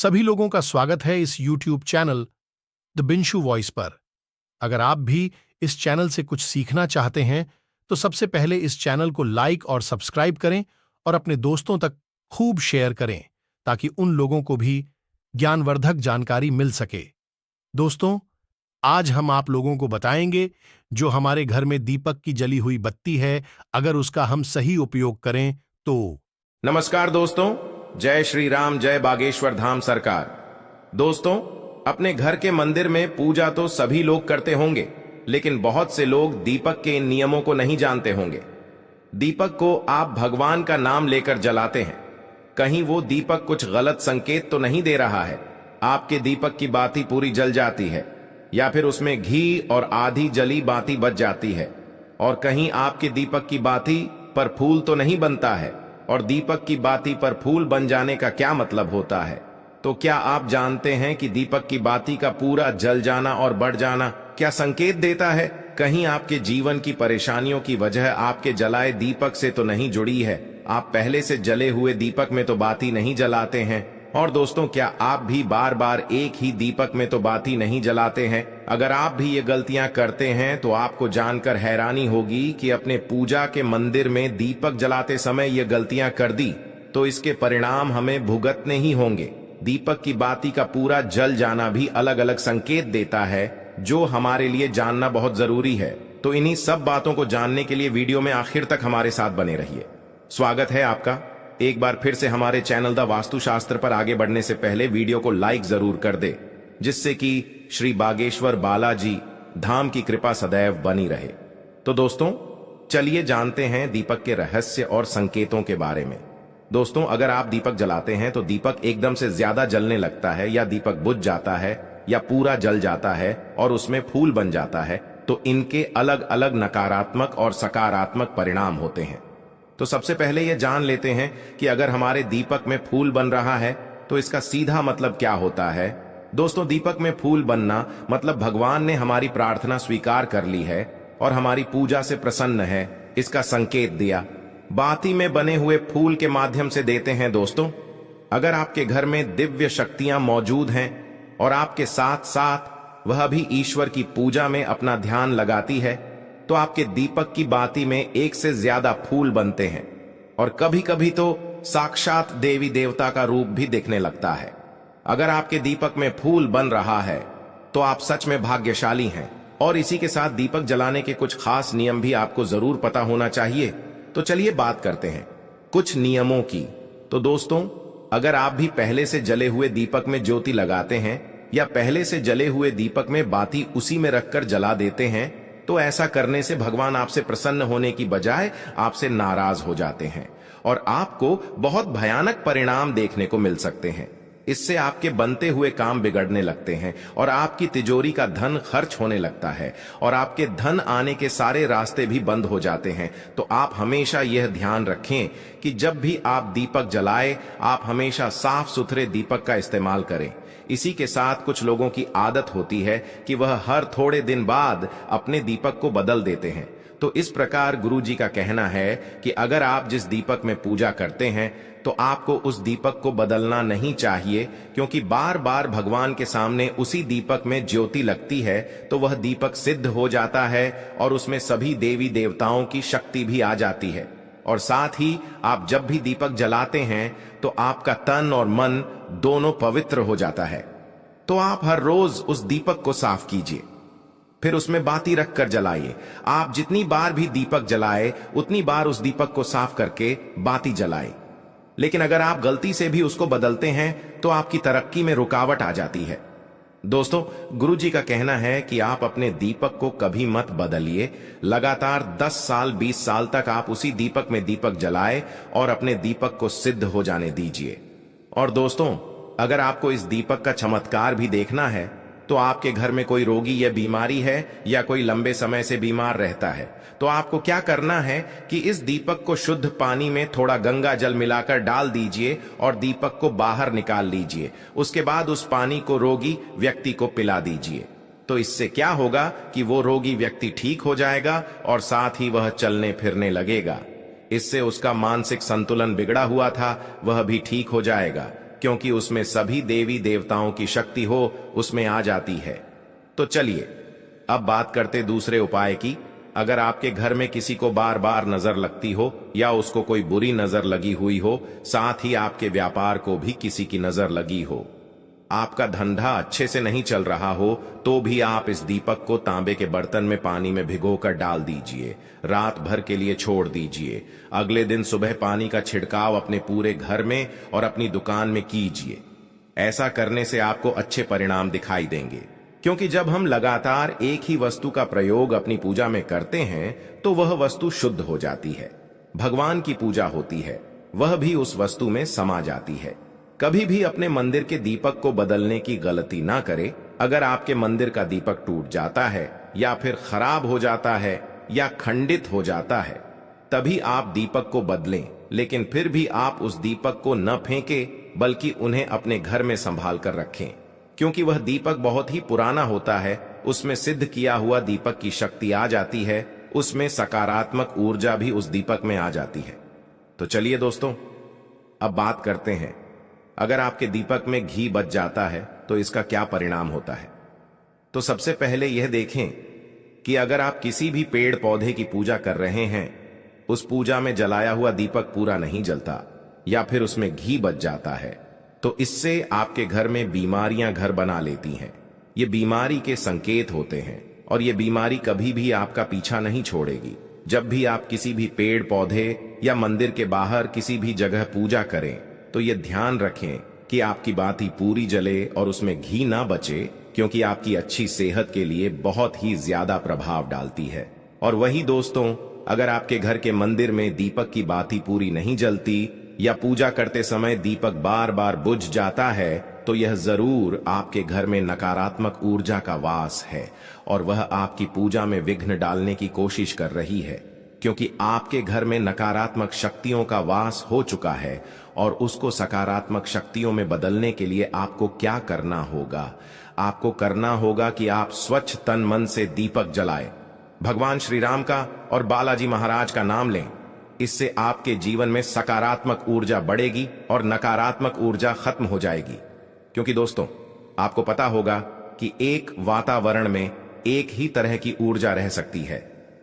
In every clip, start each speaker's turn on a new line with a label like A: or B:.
A: सभी लोगों का स्वागत है इस YouTube चैनल द बिंशु वॉइस पर। अगर आप भी इस चैनल से कुछ सीखना चाहते हैं तो सबसे पहले इस चैनल को लाइक और सब्सक्राइब करें और अपने दोस्तों तक खूब शेयर करें ताकि उन लोगों को भी ज्ञानवर्धक जानकारी मिल सके। दोस्तों, आज हम आप लोगों को बताएंगे जो हमारे घर में दीपक की जली हुई बत्ती है, अगर उसका हम सही उपयोग करें तो।
B: नमस्कार दोस्तों, जय श्री राम, जय बागेश्वर धाम सरकार। दोस्तों, अपने घर के मंदिर में पूजा तो सभी लोग करते होंगे, लेकिन बहुत से लोग दीपक के इन नियमों को नहीं जानते होंगे। दीपक को आप भगवान का नाम लेकर जलाते हैं। कहीं वो दीपक कुछ गलत संकेत तो नहीं दे रहा है? आपके दीपक की बाती पूरी जल जाती है या फिर उसमें घी और आधी जली बाती बच जाती है? और कहीं आपके दीपक की बाती पर फूल तो नहीं बनता है? और दीपक की बाती पर फूल बन जाने का क्या मतलब होता है? तो क्या आप जानते हैं कि दीपक की बाती का पूरा जल जाना और बढ़ जाना क्या संकेत देता है? कहीं आपके जीवन की परेशानियों की वजह आपके जलाए दीपक से तो नहीं जुड़ी है? आप पहले से जले हुए दीपक में तो बाती नहीं जलाते हैं। और दोस्तों, क्या आप भी बार बार एक ही दीपक में तो बाती नहीं जलाते हैं? अगर आप भी ये गलतियां करते हैं तो आपको जानकर हैरानी होगी कि अपने पूजा के मंदिर में दीपक जलाते समय ये गलतियां कर दी तो इसके परिणाम हमें भुगतने ही होंगे। दीपक की बाती का पूरा जल जाना भी अलग अलग संकेत देता है, जो हमारे लिए जानना बहुत जरूरी है। तो इन्हीं सब बातों को जानने के लिए वीडियो में आखिर तक हमारे साथ बने रहिए। स्वागत है आपका एक बार फिर से हमारे चैनल द वास्तुशास्त्र पर। आगे बढ़ने से पहले वीडियो को लाइक जरूर कर दे, जिससे कि श्री बागेश्वर बालाजी धाम की कृपा सदैव बनी रहे। तो दोस्तों, चलिए जानते हैं दीपक के रहस्य और संकेतों के बारे में। दोस्तों, अगर आप दीपक जलाते हैं तो दीपक एकदम से ज्यादा जलने लगता है, या दीपक बुझ जाता है, या पूरा जल जाता है और उसमें फूल बन जाता है, तो इनके अलग अलग नकारात्मक और सकारात्मक परिणाम होते हैं। तो सबसे पहले यह जान लेते हैं कि अगर हमारे दीपक में फूल बन रहा है तो इसका सीधा मतलब क्या होता है। दोस्तों, दीपक में फूल बनना मतलब भगवान ने हमारी प्रार्थना स्वीकार कर ली है और हमारी पूजा से प्रसन्न है, इसका संकेत दिया। बाती में बने हुए फूल के माध्यम से देते हैं। दोस्तों, अगर आपके घर में दिव्य शक्तियां मौजूद हैं और आपके साथ साथ वह भी ईश्वर की पूजा में अपना ध्यान लगाती है, तो आपके दीपक की बाती में एक से ज्यादा फूल बनते हैं और कभी कभी तो साक्षात देवी देवता का रूप भी दिखने लगता है। अगर आपके दीपक में फूल बन रहा है तो आप सच में भाग्यशाली हैं। और इसी के साथ दीपक जलाने के कुछ खास नियम भी आपको जरूर पता होना चाहिए। तो चलिए बात करते हैं कुछ नियमों की। तो दोस्तों, अगर आप भी पहले से जले हुए दीपक में ज्योति लगाते हैं या पहले से जले हुए दीपक में बाती उसी में रखकर जला देते हैं, तो ऐसा करने से भगवान आपसे प्रसन्न होने की बजाय आपसे नाराज हो जाते हैं और आपको बहुत भयानक परिणाम देखने को मिल सकते हैं। इससे आपके बनते हुए काम बिगड़ने लगते हैं और आपकी तिजोरी का धन खर्च होने लगता है और आपके धन आने के सारे रास्ते भी बंद हो जाते हैं। तो आप हमेशा यह ध्यान रखें कि जब भी आप दीपक जलाएं, आप हमेशा साफ सुथरे दीपक का इस्तेमाल करें। इसी के साथ कुछ लोगों की आदत होती है कि वह हर थोड़े दिन बाद अपने दीपक को बदल देते हैं। तो इस प्रकार गुरुजी का कहना है कि अगर आप जिस दीपक में पूजा करते हैं तो आपको उस दीपक को बदलना नहीं चाहिए, क्योंकि बार बार भगवान के सामने उसी दीपक में ज्योति लगती है तो वह दीपक सिद्ध हो जाता है और उसमें सभी देवी देवताओं की शक्ति भी आ जाती है। और साथ ही आप जब भी दीपक जलाते हैं तो आपका तन और मन दोनों पवित्र हो जाता है। तो आप हर रोज उस दीपक को साफ कीजिए, फिर उसमें बाती रखकर जलाइए। आप जितनी बार भी दीपक जलाए उतनी बार उस दीपक को साफ करके बाती जलाए। लेकिन अगर आप गलती से भी उसको बदलते हैं तो आपकी तरक्की में रुकावट आ जाती है। दोस्तों, गुरुजी का कहना है कि आप अपने दीपक को कभी मत बदलिए। लगातार 10 साल 20 साल तक आप उसी दीपक में दीपक जलाए और अपने दीपक को सिद्ध हो जाने दीजिए। और दोस्तों, अगर आपको इस दीपक का चमत्कार भी देखना है तो आपके घर में कोई रोगी या बीमारी है या कोई लंबे समय से बीमार रहता है, तो आपको क्या करना है कि इस दीपक को शुद्ध पानी में थोड़ा गंगा जल मिलाकर डाल दीजिए और दीपक को बाहर निकाल लीजिए। उसके बाद उस पानी को रोगी व्यक्ति को पिला दीजिए। तो इससे क्या होगा कि वो रोगी व्यक्ति ठीक हो जाएगा और साथ ही वह चलने फिरने लगेगा। इससे उसका मानसिक संतुलन बिगड़ा हुआ था वह भी ठीक हो जाएगा। क्योंकि उसमें सभी देवी देवताओं की शक्ति हो उसमें आ जाती है। तो चलिए अब बात करते दूसरे उपाय की। अगर आपके घर में किसी को बार बार नजर लगती हो या उसको कोई बुरी नजर लगी हुई हो, साथ ही आपके व्यापार को भी किसी की नजर लगी हो, आपका धंधा अच्छे से नहीं चल रहा हो, तो भी आप इस दीपक को तांबे के बर्तन में पानी में भिगोकर डाल दीजिए। रात भर के लिए छोड़ दीजिए। अगले दिन सुबह पानी का छिड़काव अपने पूरे घर में और अपनी दुकान में कीजिए। ऐसा करने से आपको अच्छे परिणाम दिखाई देंगे, क्योंकि जब हम लगातार एक ही वस्तु का प्रयोग अपनी पूजा में करते हैं तो वह वस्तु शुद्ध हो जाती है। भगवान की पूजा होती है, वह भी उस वस्तु में समा जाती है। कभी भी अपने मंदिर के दीपक को बदलने की गलती ना करें। अगर आपके मंदिर का दीपक टूट जाता है या फिर खराब हो जाता है या खंडित हो जाता है, तभी आप दीपक को बदलें, लेकिन फिर भी आप उस दीपक को न फेंकें, बल्कि उन्हें अपने घर में संभाल कर रखें, क्योंकि वह दीपक बहुत ही पुराना होता है। उसमें सिद्ध किया हुआ दीपक की शक्ति आ जाती है, उसमें सकारात्मक ऊर्जा भी उस दीपक में आ जाती है। तो चलिए दोस्तों, अब बात करते हैं, अगर आपके दीपक में घी बच जाता है तो इसका क्या परिणाम होता है। तो सबसे पहले यह देखें कि अगर आप किसी भी पेड़ पौधे की पूजा कर रहे हैं, उस पूजा में जलाया हुआ दीपक पूरा नहीं जलता या फिर उसमें घी बच जाता है, तो इससे आपके घर में बीमारियां घर बना लेती हैं। ये बीमारी के संकेत होते हैं और ये बीमारी कभी भी आपका पीछा नहीं छोड़ेगी। जब भी आप किसी भी पेड़ पौधे या मंदिर के बाहर किसी भी जगह पूजा करें, तो ये ध्यान रखें कि आपकी बाती पूरी जले और उसमें घी ना बचे, क्योंकि आपकी अच्छी सेहत के लिए बहुत ही ज्यादा प्रभाव डालती है। और वही दोस्तों, अगर आपके घर के मंदिर में दीपक की बाती पूरी नहीं जलती या पूजा करते समय दीपक बार बार बुझ जाता है, तो यह जरूर आपके घर में नकारात्मक ऊर्जा का वास है और वह आपकी पूजा में विघ्न डालने की कोशिश कर रही है, क्योंकि आपके घर में नकारात्मक शक्तियों का वास हो चुका है। और उसको सकारात्मक शक्तियों में बदलने के लिए आपको क्या करना होगा? आपको करना होगा कि आप स्वच्छ तन मन से दीपक जलाएं, भगवान श्री राम का और बालाजी महाराज का नाम लें। इससे आपके जीवन में सकारात्मक ऊर्जा बढ़ेगी और नकारात्मक ऊर्जा खत्म हो जाएगी। क्योंकि दोस्तों, आपको पता होगा कि एक वातावरण में एक ही तरह की ऊर्जा रह सकती है,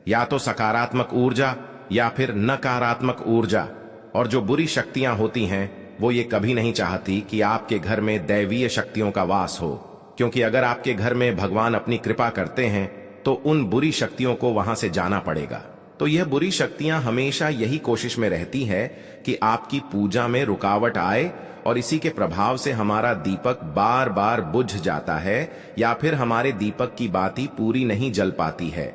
B: या तो सकारात्मक ऊर्जा या फिर नकारात्मक ऊर्जा। और जो बुरी शक्तियां होती हैं, वो ये कभी नहीं चाहती कि आपके घर में दैवीय शक्तियों का वास हो, क्योंकि अगर आपके घर में भगवान अपनी कृपा करते हैं तो उन बुरी शक्तियों को वहां से जाना पड़ेगा। तो यह बुरी शक्तियां हमेशा यही कोशिश में रहती है कि आपकी पूजा में रुकावट आए, और इसी के प्रभाव से हमारा दीपक बार बार बुझ जाता है या फिर हमारे दीपक की बाती पूरी नहीं जल पाती है।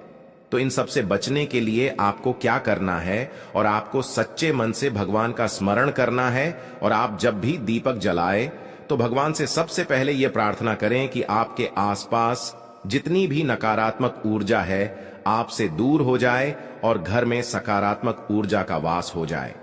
B: तो इन सब से बचने के लिए आपको क्या करना है, और आपको सच्चे मन से भगवान का स्मरण करना है। और आप जब भी दीपक जलाएं तो भगवान से सबसे पहले यह प्रार्थना करें कि आपके आसपास जितनी भी नकारात्मक ऊर्जा है आपसे दूर हो जाए और घर में सकारात्मक ऊर्जा का वास हो जाए।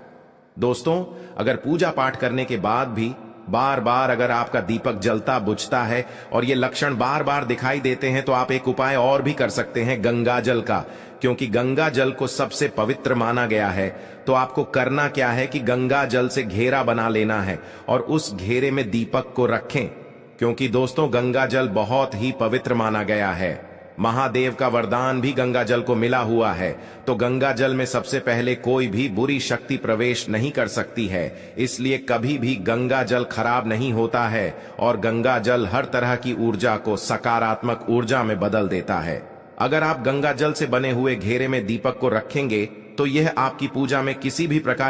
B: दोस्तों, अगर पूजा पाठ करने के बाद भी बार बार अगर आपका दीपक जलता बुझता है और ये लक्षण बार बार दिखाई देते हैं, तो आप एक उपाय और भी कर सकते हैं, गंगा जल का। क्योंकि गंगा जल को सबसे पवित्र माना गया है। तो आपको करना क्या है कि गंगा जल से घेरा बना लेना है और उस घेरे में दीपक को रखें, क्योंकि दोस्तों गंगा जल बहुत ही पवित्र माना गया है। महादेव का वरदान भी गंगा जल को मिला हुआ है। तो गंगा जल में सबसे पहले कोई भी बुरी शक्ति प्रवेश नहीं कर सकती है, इसलिए कभी भी गंगा जल खराब नहीं होता है और गंगा जल हर तरह की ऊर्जा को सकारात्मक ऊर्जा में बदल देता है। अगर आप गंगा जल से बने हुए घेरे में दीपक को रखेंगे तो यह आपकी पूजा में किसी भी प्रकार